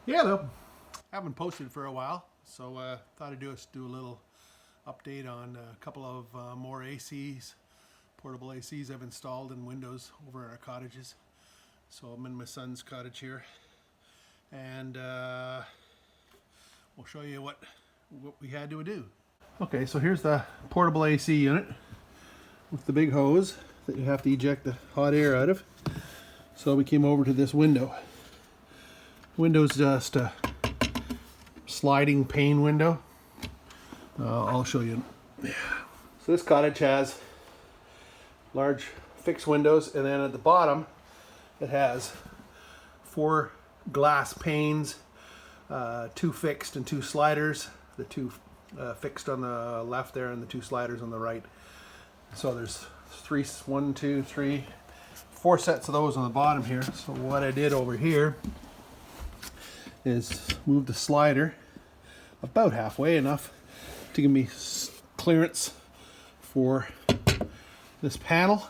Yeah, though. Haven't posted for a while, so thought I'd do a little update on a couple of more ACs, portable ACs I've installed in windows over in our cottages. So I'm in my son's cottage here, and we'll show you what we had to do. Okay, so here's the portable AC unit with the big hose that you have to eject the hot air out of. So we came over to this window. Window's just a sliding pane window. I'll show you. So this cottage has large fixed windows, and then at the bottom it has 4 glass panes, 2 fixed and 2 sliders. The 2 fixed on the left there and the 2 sliders on the right. So there's 4 sets of those on the bottom here. So what I did over here is move the slider about halfway, enough to give me clearance for this panel.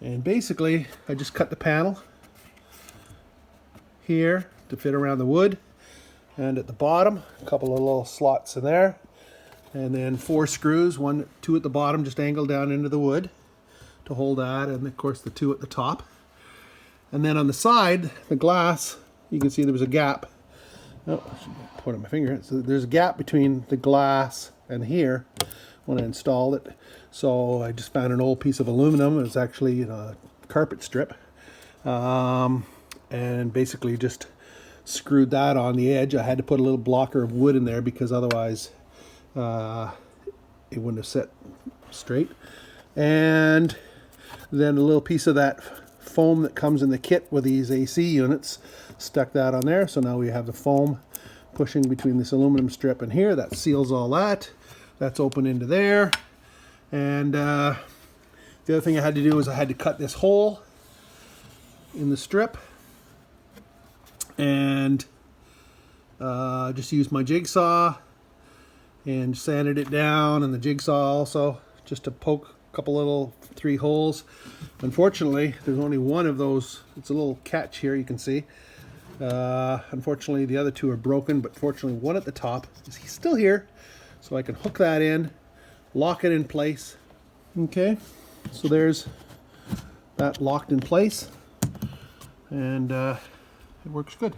And basically I just cut the panel here to fit around the wood, and at the bottom a couple of little slots in there, and then 4 screws, 2 at the bottom just angled down into the wood to hold that, and of course the 2 at the top. And then on the side, the glass, you can see there was a gap. Oh, I should point on my finger. So there's a gap between the glass and here when I installed it. So I just found an old piece of aluminum. It was actually a carpet strip. And basically just screwed that on the edge. I had to put a little blocker of wood in there because otherwise it wouldn't have set straight. And then a little piece of that foam that comes in the kit with these AC units, stuck that on there. So now we have the foam pushing between this aluminum strip and here. That seals all that. That's open into there. And the other thing I had to do is I had to cut this hole in the strip and just used my jigsaw and sanded it down, and the jigsaw also, just to poke a couple little 3 holes. Unfortunately, there's only one of those. It's a little catch here, you can see. Unfortunately, the other 2 are broken, but fortunately one at the top is still here, so I can hook that in, lock it in place. Okay, so there's that locked in place, and it works good.